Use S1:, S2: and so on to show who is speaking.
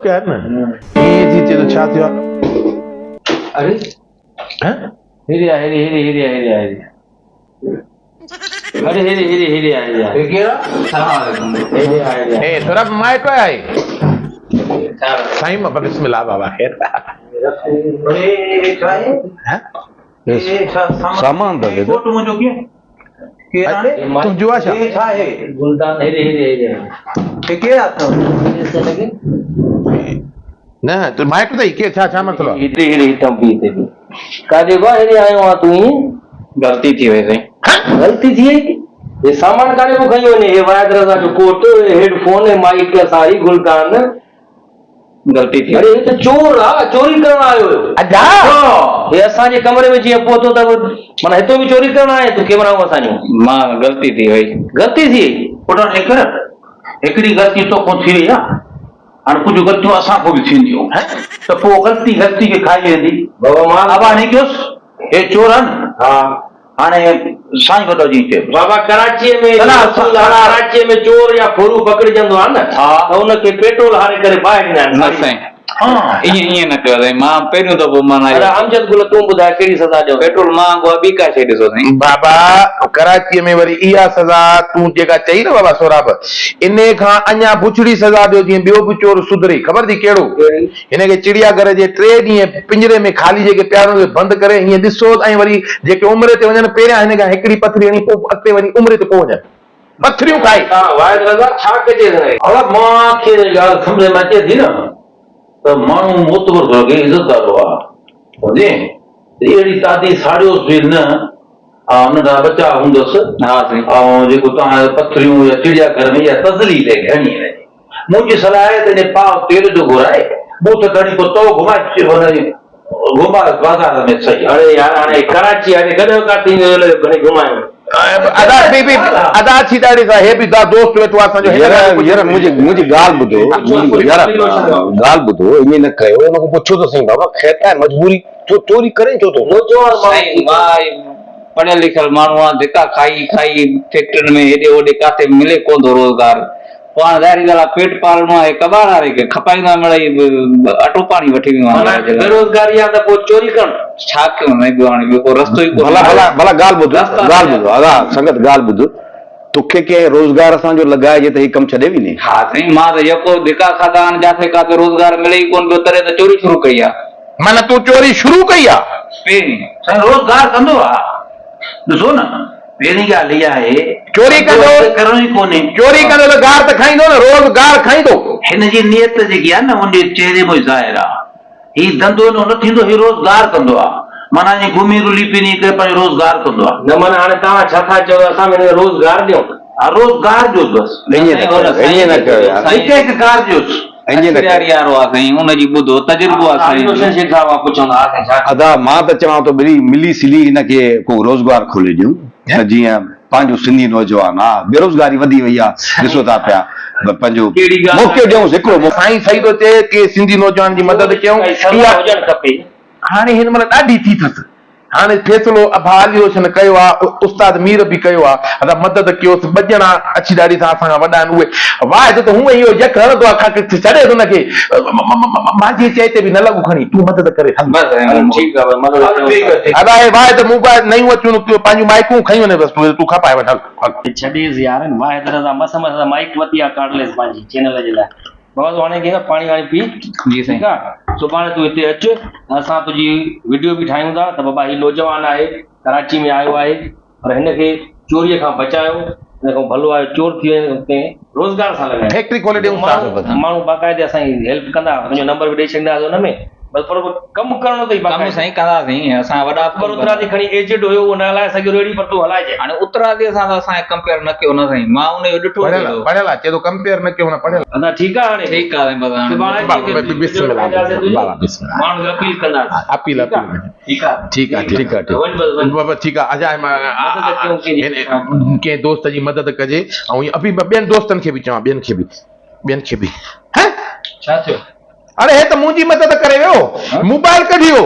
S1: क्या है ना ये जी चलो छाती हो
S2: अरे
S1: हैं
S2: हिरिया हिरिया हिरिया हिरिया हिरिया अरे हिरिया हिरिया हिरिया हिरिया
S3: केड़ा
S2: हिरिया हिरिया
S1: ए थोड़ा माइक पे आई साईं बाबा बिस्मिल्लाह बाबा खैर
S3: अरे क्या है
S1: हैं
S3: ये
S4: सामान था दे दो।
S3: फोटो मुझे केड़ा रे
S1: तुम जुआ छा
S3: ये क्या है
S2: गुलदान हिरिया हिरिया हिरिया
S3: ये केड़ा था
S2: ऐसे लगे
S1: ना तो माइक पे के छा मतलब
S2: हिरिया हिरिया तंबी ते काजे को हिरिया आयो आ तू
S3: गलती थी वैसे
S2: गलती थी है कि ये सामान काने को खयो ने ये वायद रजा जो कोट हेडफोन है माइक का सारी गुलदान
S3: गलती थी
S2: अरे ये तो चोर आ चोरी करना आयो
S1: अच्छा
S2: हां ये असा जे कमरे में जी पहुंचो त माने हेतो भी चोरी करना है तो के बनाओ असा जो
S3: मां गलती थी भाई
S2: गलती थी
S3: पुटन एकड़ी गलती तो को थी या हाणे कुछ गलतियों असां को भी थींदियूं हैं त पोइ गलती के खाई वेंदी
S2: बाबा मां
S3: बाबा ने कयोस हे चोरन
S2: हां
S3: हाणे साईं वॾो जी चयो
S2: बाबा कराची में
S3: ना,
S2: कराची में चोर या फोरू पकड़जंदो आ न
S3: हा।
S2: त उन के पेट्रोल हारे करे बाहर ॾींदा
S4: न
S2: आहिनि
S4: साईं
S3: हां
S4: ईअं न कयो साईं मां पहिरियों दफ़ो माना
S2: अरे अमजद गुल तूं ॿुधाए कहिड़ी सज़ा ॾियो
S4: पेट्रोल मां अॻुवां ॿी का शइ ॾिसो साईं
S1: बाबा कराची में वरी इहा सज़ा तूं जेका चई न बाबा सोराब इन खां अञा बुछड़ी सज़ा ॾियो जीअं ॿियो बि चोर सुधरे ख़बर थी कहिड़ो हिनखे चिड़ियाघर जे 3 ॾींहं पिंजरे में खाली जेके प्यारनि खे बंदि करे हीअं ॾिसो ऐं वरी जेके उमिरि ते वञनि पहिरियां हिन खां हिकिड़ी पथरी हणी पोइ अॻिते वञी उमिरि ते पोइ वञनि पथरियूं खाई
S2: हां वाहिद रज़ा छा कजे रे
S3: अब मां खे ॻाल्हि सम्झ में अचे थी न त माण्हू मोतबर लॻे इज़तदारो आहे सम्झे अहिड़ी तादी साड़ियोसि बि न नंढा बच्चा हूंदसि
S4: हा साईं
S3: ऐं जेको तव्हां पथरियूं या चिड़ियाघर में इहा तज़ली ते घणी मुंहिंजी सलाह आहे त इन पाव तेल जो घुराए बूथ खणी पोइ तो घुमाए घुमाए बाज़ार में सही
S2: अरे यार हाणे कराची हाणे गॾु काथी घणी घुमायूं
S1: अदा बी अदा थी ॾाढी सा हे बि दा दोस्त वेठो आहे असांजो
S4: यार मुंहिंजी ॻाल्हि ॿुधो यार ॻाल्हि ॿुधो ईअं न कयो हुनखां पुछो त साईं बाबा ख़ैर आहे मजबूरी छो चोरी करे छो थो साईं मां पढ़ियल लिखियल माण्हू आहे धिका खाई खाई फैक्ट्रियुनि में हेॾे होॾे काथे मिले कोन थो रोज़गार पोइ हाणे ज़ाहिरी ॻाल्हि आहे पेट पालणो आहे कबाड़ वारे खे खपाईंदा मिड़ई अटो पाणी वठी वेंदो
S2: बेरोज़गारी आहे त पोइ चोरी करणु
S4: छा कयूं साईं ॿियो हाणे ॿियो को रस्तो ई भला भला भला ॻाल्हि ॿुधो अदा संगत ॻाल्हि ॿुध तोखे कंहिं रोज़गार असांजो लॻाइजे त हीउ कमु छॾे बि न हा साईं मां त यको धिका खाधा आहिनि जिथे काथे रोज़गार मिले ई कोन पियो तॾहिं त चोरी शुरू कई आहे
S1: माना तूं चोरी शुरू कई आहे
S4: पहिरीं
S3: साईं रोज़गार कंदो आहे ॾिसो न पहिरीं ॻाल्हि इहा आहे
S1: चोरी कंदो
S3: करणो ई कोन्हे
S1: चोरी कंदो त गार त खाईंदो न रोज़गार खाईंदो
S3: हिन जी नियत जेकी आहे न उन चेहरे में ज़ाहिर आहे हीउ धंधो न थींदो हीउ रोज़गार कंदो आहे माना ईअं घुमी रुली पिनी करे पंहिंजो रोज़गार कंदो आहे
S2: न माना हाणे तव्हां छा था चओ असां रोज़गार ॾियूं
S3: हा रोज़गार ॾियोसि बसि
S4: ईअं न कयो यार
S3: हिकु कार ॾियोसि
S4: हुनजी ॿुधो तजुर्बो आहे अदा मां त चवां थो मिली सिली हिनखे को रोज़गार खोले ॾियूं त जीअं पंहिंजो सिंधी नौजवान आहे बेरोज़गारी वधी वई आहे ॾिसो था पिया पंहिंजो मौक़ो ॾियूंसि हिकिड़ो
S1: साईं सही थो चए कि सिंधी नौजवान जी मदद कयूं
S2: हुजणु खपे
S1: हाणे हिन महिल ॾाढी थी अथसि हाणे फ़ैसिलो अभालियोशन कयो आहे उस्ताद मीर बि कयो आहे अदा मदद कयोसि 2 ॼणा अची ॾाढी सां असां वॾा आहिनि उहे वाह त हूअं इहो यक हणंदो आहे छॾे थो हुनखे मुंहिंजी चए ते बि न लॻो खणी तूं मदद करे अदा हे वाह त मूं नयूं अचूं पंहिंजूं माइकूं खयूं न बसि तूं खपाए वठ हल
S2: छॾेसि यार वाह तरह मस माइक वती आहे काढलेसि पंहिंजी चैनल जे लाइ बाबा तूं हाणे कीअं पाणी वाणी पी
S4: जी साईं
S2: ठीकु आहे सुभाणे तूं हिते अचु असां तुंहिंजी वीडियो बि ठाहियूं था त बाबा हीउ नौजवान आहे कराची में आयो आहे पर हिनखे चोरीअ खां बचायो हिन खां भलो आहे चोर थी वञे रोज़गार सां लॻाए
S1: फैक्ट्री खोले ॾियूं
S2: माण्हू बाक़ाइदे असांजी हेल्प कंदा मुंहिंजो नंबर बि ॾेई छॾींदासीं हुन में बस पर कमु करणो अथई
S4: कमु साईं कंदासीं असां वॾा
S2: पर उतरादी खणी एजेंट हुयो उहो न हलाए सघियो रेडी पर तूं हलाइजे
S4: हाणे उतरादी सां त असां कंपेयर न कयो न साईं मां उनजो ॾिठो
S1: पढ़ियल आहे चए थो कंपेयर न कयो न पढ़ियल
S2: अञा ठीकु आहे हाणे
S4: ठीकु आहे
S2: माण्हू अपील कंदासीं
S1: अपील
S2: ठीकु आहे
S1: ठीकु आहे अजाए कंहिं दोस्त जी मदद कजे ऐं अभी ॿियनि दोस्तनि खे बि चवां ॿियनि खे बि
S2: छा थियो
S1: अरे हे त मुंहिंजी मदद करे वियो मोबाइल कढियो